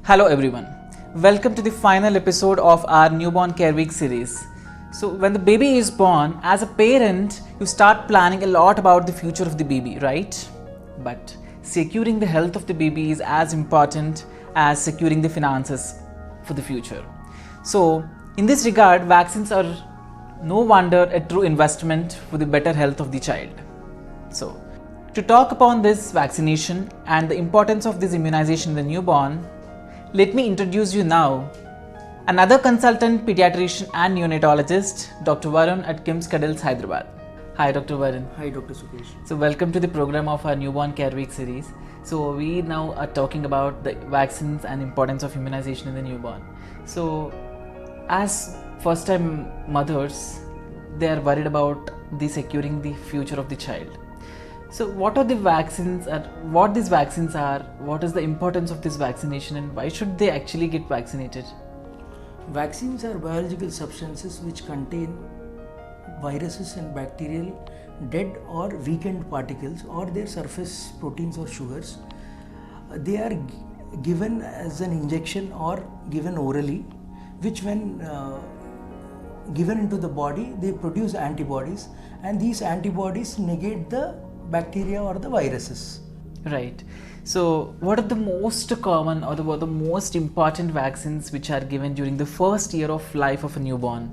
Hello everyone, welcome to the final episode of our Newborn Care Week series. So when the baby is born, as a parent, you start planning a lot about the future of the baby, right? But securing the health of the baby is as important as securing the finances for the future. So in this regard, vaccines are no wonder a true investment for the better health of the child. So to talk upon this vaccination and the importance of this immunization in the newborn, let me introduce you now another consultant pediatrician and neonatologist, Dr. Varun at KIMS Cuddles, Hyderabad. Hi, Dr. Varun. Hi, Dr. Sukesh. So, welcome to the program of our Newborn Care Week series. So, we now are talking about the vaccines and importance of immunization in the newborn. So, as first-time mothers, they are worried about securing the future of the child. So what are the vaccines, what these vaccines are, what is the importance of this vaccination, and why should they actually get vaccinated? Vaccines are biological substances which contain viruses and bacterial dead or weakened particles or their surface proteins or sugars. They are given as an injection or given orally, which when given into the body, they produce antibodies, and these antibodies negate the bacteria or the viruses. Right. So what are the most common or the most important vaccines which are given during the first year of life of a newborn?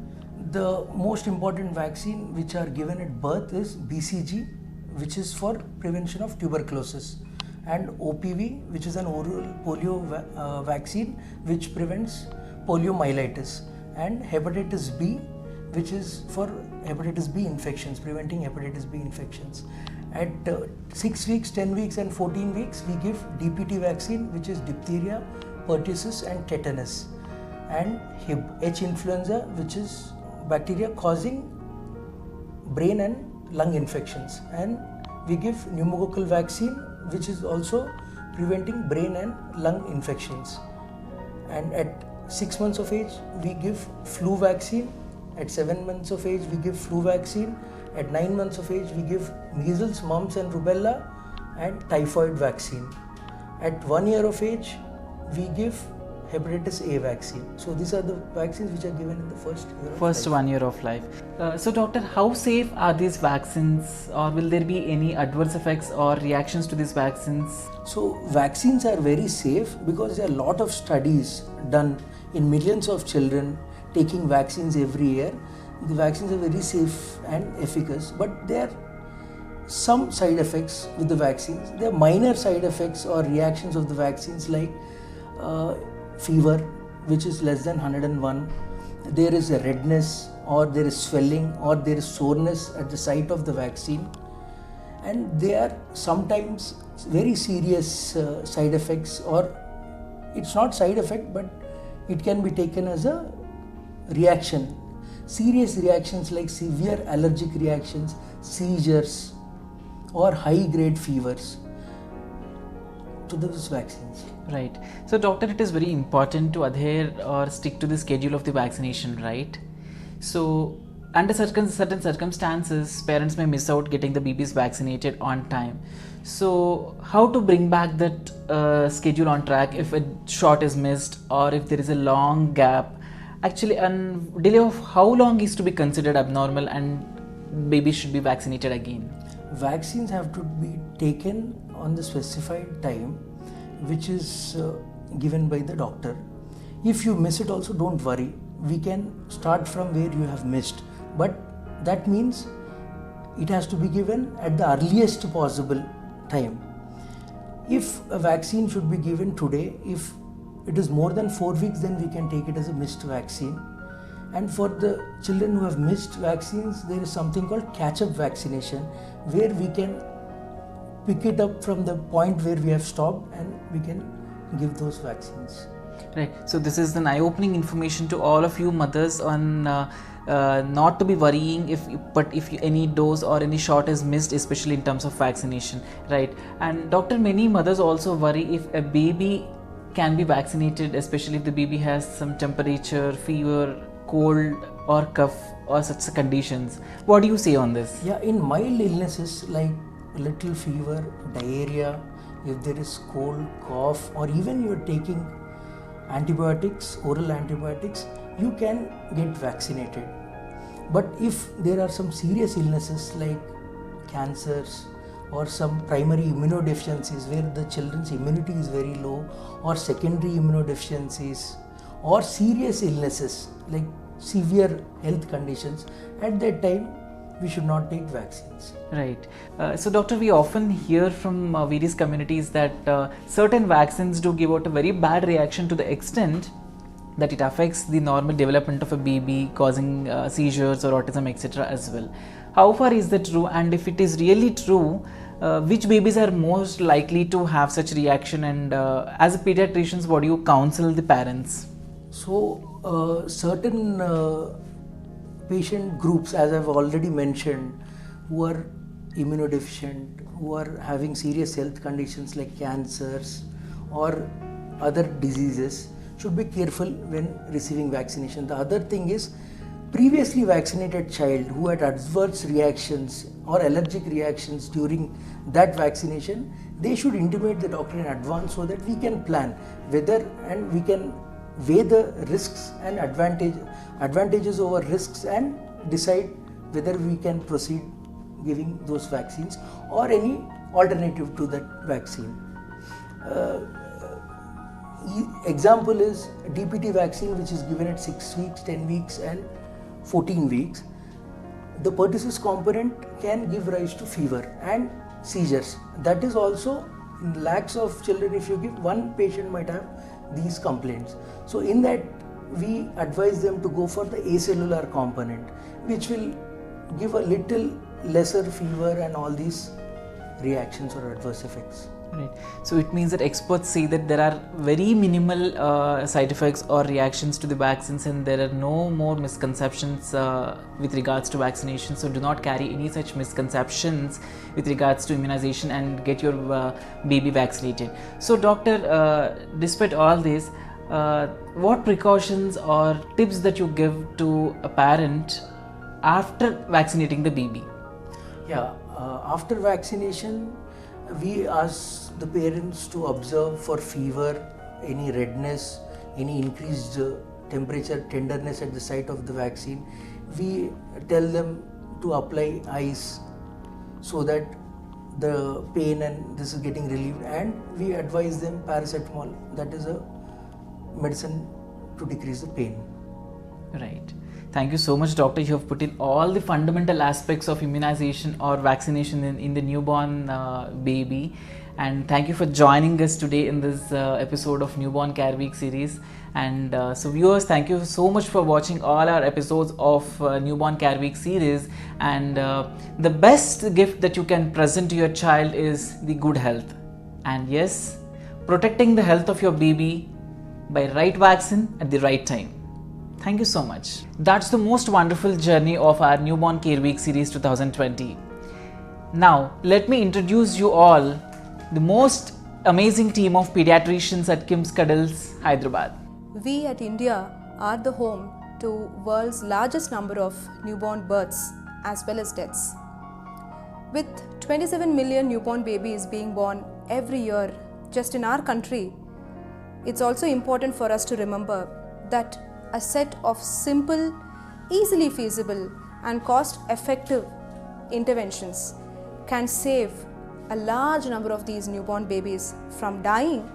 The most important vaccine which are given at birth is BCG, which is for prevention of tuberculosis, and OPV, which is an oral polio vaccine which prevents poliomyelitis, and hepatitis B, which is for hepatitis B infections, preventing hepatitis B infections. At 6 weeks, 10 weeks and 14 weeks, we give DPT vaccine, which is diphtheria, pertussis and tetanus, and Hib, H influenza, which is bacteria causing brain and lung infections, and we give pneumococcal vaccine, which is also preventing brain and lung infections. And at 6 months of age, we give flu vaccine. At 7 months of age, we give flu vaccine. At 9 months of age, we give measles, mumps and rubella and typhoid vaccine. At 1 year of age, we give hepatitis A vaccine. So these are the vaccines which are given in the first year of life. 1 year of life. So doctor, how safe are these vaccines, or will there be any adverse effects or reactions to these vaccines? So vaccines are very safe because there are a lot of studies done in millions of children taking vaccines every year. The vaccines are very safe and efficacious, but there are some side effects with the vaccines. There are minor side effects or reactions of the vaccines like fever, which is less than 101. There is a redness, or there is swelling, or there is soreness at the site of the vaccine. And they are sometimes very serious side effects, or it's not side effect, but it can be taken as a reaction. Serious reactions like severe allergic reactions, seizures, or high grade fevers to those vaccines. Right. So doctor, it is very important to adhere or stick to the schedule of the vaccination, right? So under certain circumstances, parents may miss out getting the babies vaccinated on time. So how to bring back that schedule on track if a shot is missed, or if there is a long gap? Actually, a delay of how long is to be considered abnormal and baby should be vaccinated again? Vaccines have to be taken on the specified time, which is given by the doctor. If you miss it also, don't worry. We can start from where you have missed. But that means it has to be given at the earliest possible time. If a vaccine should be given today, if it is more than 4 weeks, then we can take it as a missed vaccine. And for the children who have missed vaccines, there is something called catch-up vaccination, where we can pick it up from the point where we have stopped and we can give those vaccines. Right. So this is an eye-opening information to all of you mothers on not to be worrying if any dose or any shot is missed, especially in terms of vaccination. Right. And doctor, many mothers also worry if a baby can be vaccinated, especially if the baby has some temperature, fever, cold or cough or such conditions. What do you say on this? Yeah, in mild illnesses like little fever, diarrhea, if there is cold, cough, or even you are taking antibiotics, oral antibiotics, you can get vaccinated. But if there are some serious illnesses like cancers or some primary immunodeficiencies where the children's immunity is very low, or secondary immunodeficiencies, or serious illnesses like severe health conditions, at that time we should not take vaccines. Right. So, doctor, we often hear from various communities that certain vaccines do give out a very bad reaction to the extent that it affects the normal development of a baby, causing seizures or autism, etc. as well. How far is that true? And if it is really true, which babies are most likely to have such reaction? And as a pediatricians, what do you counsel the parents? So, certain patient groups, as I've already mentioned, who are immunodeficient, who are having serious health conditions like cancers or other diseases, should be careful when receiving vaccination. The other thing is, previously vaccinated child who had adverse reactions or allergic reactions during that vaccination, they should intimate the doctor in advance so that we can plan whether, and we can weigh the risks and advantages over risks and decide whether we can proceed giving those vaccines or any alternative to that vaccine. Example is DPT vaccine, which is given at 6 weeks, 10 weeks and 14 weeks. The pertussis component can give rise to fever and seizures. That is also in lakhs of children. If you give, one patient might have these complaints. So in that, we advise them to go for the acellular component, which will give a little lesser fever and all these reactions or adverse effects. Right. So it means that experts say that there are very minimal side effects or reactions to the vaccines, and there are no more misconceptions with regards to vaccination. So do not carry any such misconceptions with regards to immunization and get your baby vaccinated. So doctor, despite all this, what precautions or tips that you give to a parent after vaccinating the baby? Yeah, after vaccination, we ask the parents to observe for fever, any redness, any increased temperature, tenderness at the site of the vaccine. We tell them to apply ice so that the pain and this is getting relieved, and we advise them paracetamol, that is a medicine to decrease the pain. Right. Thank you so much, doctor. You have put in all the fundamental aspects of immunization or vaccination in the newborn baby. And thank you for joining us today in this episode of Newborn Care Week series. And so viewers, thank you so much for watching all our episodes of Newborn Care Week series. And the best gift that you can present to your child is the good health. And yes, protecting the health of your baby by right vaccine at the right time. Thank you so much. That's the most wonderful journey of our Newborn Care Week series 2020. Now, let me introduce you all the most amazing team of pediatricians at KIMS Cuddles, Hyderabad. We at India are the home to world's largest number of newborn births as well as deaths. With 27 million newborn babies being born every year just in our country, it's also important for us to remember that a set of simple, easily feasible and cost-effective interventions can save a large number of these newborn babies from dying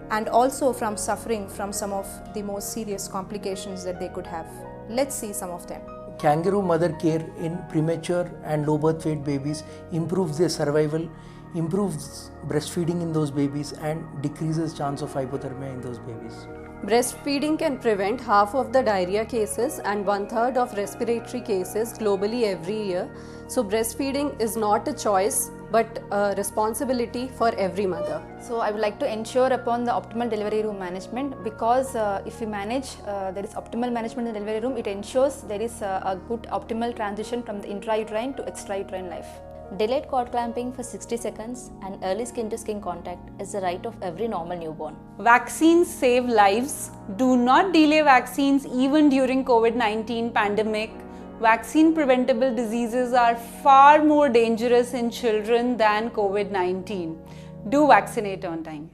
and also from suffering from some of the most serious complications that they could have. Let's see some of them. Kangaroo mother care in premature and low birth weight babies improves their survival, improves breastfeeding in those babies and decreases chance of hypothermia in those babies. Breastfeeding can prevent half of the diarrhea cases and 1/3 of respiratory cases globally every year. So breastfeeding is not a choice but a responsibility for every mother. So I would like to ensure upon the optimal delivery room management, because if we manage, there is optimal management in the delivery room, it ensures there is a good optimal transition from the intrauterine to extrauterine life. Delayed cord clamping for 60 seconds and early skin to skin contact is the right of every normal newborn. Vaccines save lives. Do not delay vaccines even during COVID-19 pandemic. Vaccine preventable diseases are far more dangerous in children than COVID-19. Do vaccinate on time.